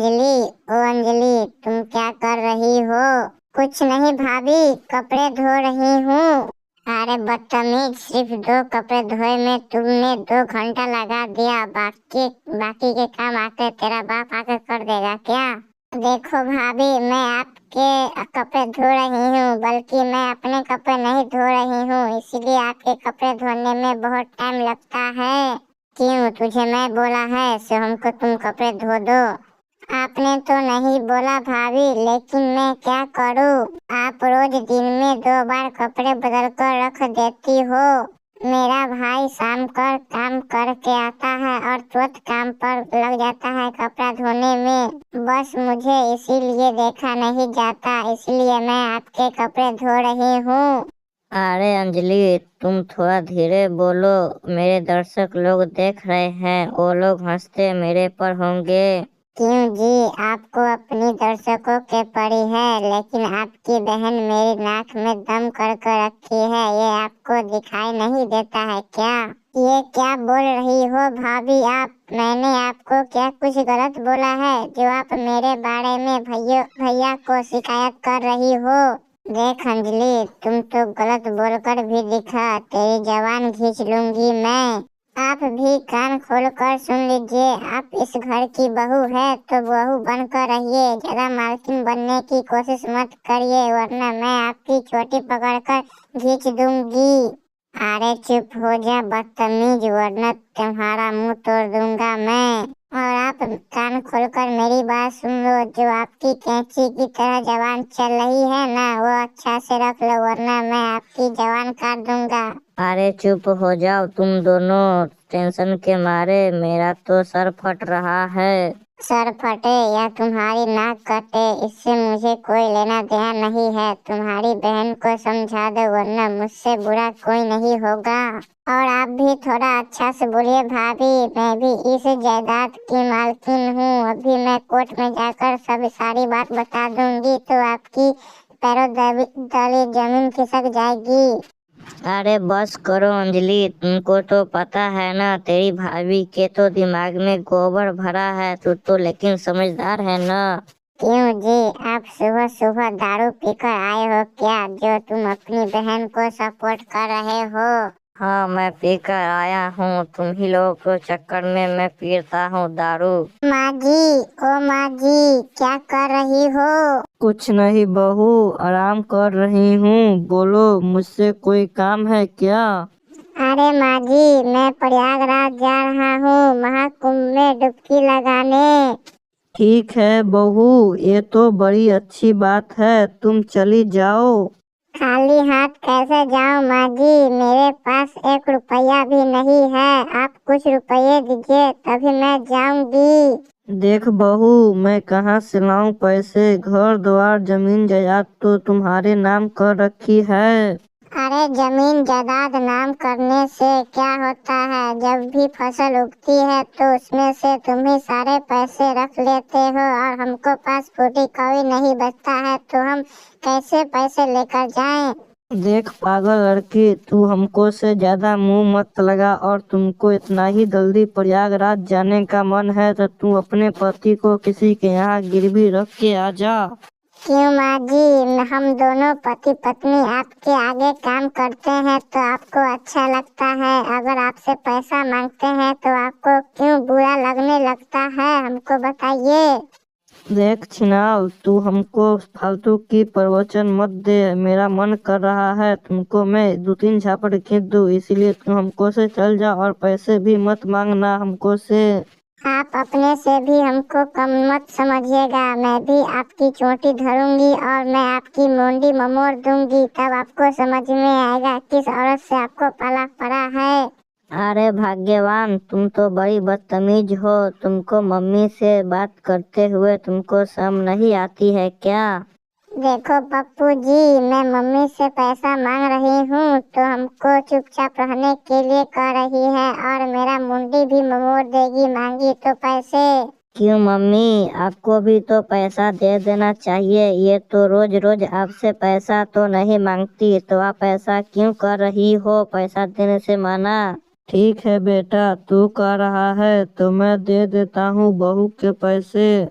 अंजलि, ओ अंजलि, तुम क्या कर रही हो? कुछ नहीं भाभी, कपड़े धो रही हूँ। अरे बदतमीज, सिर्फ 2 कपड़े धोए में तुमने 2 घंटा लगा दिया। बाकी बाकी के काम आके तेरा बाप आके कर देगा क्या? देखो भाभी, मैं आपके कपड़े धो रही हूँ, बल्कि मैं अपने कपड़े नहीं धो रही हूँ, इसलिए आपके कपड़े धोने में बहुत टाइम लगता है। क्यों, तुझे मैं बोला है सो हमको तुम कपड़े धो दो? आपने तो नहीं बोला भाभी, लेकिन मैं क्या करूँ? आप रोज दिन में 2 बार कपड़े बदल कर रख देती हो। मेरा भाई शाम कर काम करके आता है और तुरंत काम पर लग जाता है कपड़ा धोने में। बस मुझे इसीलिए देखा नहीं जाता, इसलिए मैं आपके कपड़े धो रही हूँ। अरे अंजलि, तुम थोड़ा धीरे बोलो, मेरे दर्शक लोग देख रहे हैं, वो लोग हंसते मेरे पर होंगे। क्यों जी, आपको अपनी दर्शकों के पड़ी है, लेकिन आपकी बहन मेरी नाक में दम कर कर रखी है, ये आपको दिखाई नहीं देता है क्या? ये क्या बोल रही हो भाभी आप? मैंने आपको क्या कुछ गलत बोला है जो आप मेरे बारे में भैया को शिकायत कर रही हो? देख अंजलि, तुम तो गलत बोलकर भी दिखा, तेरी जबान खींच लूंगी मैं। आप भी कान खोलकर सुन लीजिए, आप इस घर की बहू है तो बहू बनकर रहिए, ज्यादा मालकिन बनने की कोशिश मत करिए, वरना मैं आपकी चोटी पकड़कर खींच दूंगी। अरे चुप हो जा बदतमीज, वरना तुम्हारा मुंह तोड़ दूंगा मैं। और आप कान खोलकर मेरी बात सुन लो, जो आपकी कैंची की तरह जबान चल रही है ना, वो अच्छा से रख लो, वरना मैं आपकी जबान काट दूंगा। अरे चुप हो जाओ तुम दोनों, टेंशन के मारे मेरा तो सर फट रहा है। सर फटे या तुम्हारी नाक कटे, इससे मुझे कोई लेना देना नहीं है। तुम्हारी बहन को समझा दो, वरना मुझसे बुरा कोई नहीं होगा। और आप भी थोड़ा अच्छा से बोलिए भाभी, मैं भी इस जायदाद की मालकिन हूँ। अभी मैं कोर्ट में जाकर सारी बात बता दूंगी तो आपकी पैरों तले जमीन खिसक जाएगी। अरे बस करो अंजलि, तुमको तो पता है ना, तेरी भाभी के तो दिमाग में गोबर भरा है, तू तो लेकिन समझदार है ना। क्यों जी, आप सुबह सुबह दारू पीकर आए हो क्या, जो तुम अपनी बहन को सपोर्ट कर रहे हो? हाँ, मैं पीकर आया हूँ, तुम ही लोगों के चक्कर में मैं पीता हूँ दारू। माँ जी, ओ माँ जी, क्या कर रही हो? कुछ नहीं बहू, आराम कर रही हूँ। बोलो, मुझसे कोई काम है क्या? अरे माँ जी, मैं प्रयागराज जा रहा हूँ महाकुंभ में डुबकी लगाने। ठीक है बहू, ये तो बड़ी अच्छी बात है, तुम चली जाओ। खाली हाथ कैसे जाऊँ माँ जी, मेरे पास 1 रुपया भी नहीं है। आप कुछ रुपये दीजिए तभी मैं जाऊंगी। देख बहू, मैं कहाँ से लाऊं पैसे, घर द्वार जमीन जायदाद तो तुम्हारे नाम कर रखी है। अरे जमीन जायदाद नाम करने से क्या होता है? जब भी फसल उगती है तो उसमें से तुम ही सारे पैसे रख लेते हो और हमको पास फूटी कौड़ी नहीं बचता है, तो हम कैसे पैसे लेकर जाएं? देख पागल लड़की, तू हमको से ज्यादा मुंह मत लगा, और तुमको इतना ही जल्दी प्रयागराज जाने का मन है तो तू अपने पति को किसी के यहाँ गिरवी रख के आ जा। क्यों माँ जी, हम दोनों पति पत्नी आपके आगे काम करते हैं तो आपको अच्छा लगता है, अगर आपसे पैसा मांगते हैं तो आपको क्यों बुरा लगने लगता है, हमको बताइए। देख छिनाल, तू हमको फालतू की प्रवचन मत दे, मेरा मन कर रहा है तुमको मैं 2-3 झापड़ खींच दूं, इसीलिए तू हमको से चल जा और पैसे भी मत मांगना हमको से। आप अपने से भी हमको कम मत समझिएगा, मैं भी आपकी चोटी धरूंगी और मैं आपकी मुंडी ममोड़ दूंगी, तब आपको समझ में आएगा किस औरत से आपको पाला पड़ा है। अरे भाग्यवान, तुम तो बड़ी बदतमीज हो, तुमको मम्मी से बात करते हुए तुमको शर्म नहीं आती है क्या? देखो पप्पू जी, मैं मम्मी से पैसा मांग रही हूँ तो हमको चुपचाप रहने के लिए कह रही है और मेरा मुंडी भी ममोड़ देगी मांगी तो पैसे। क्यों मम्मी, आपको भी तो पैसा दे देना चाहिए, ये तो रोज रोज आपसे पैसा तो नहीं मांगती, तो आप ऐसा क्यों कर रही हो, पैसा देने से माना। ठीक है बेटा, तू कह रहा है तो मैं दे देता हूँ बहू के पैसे।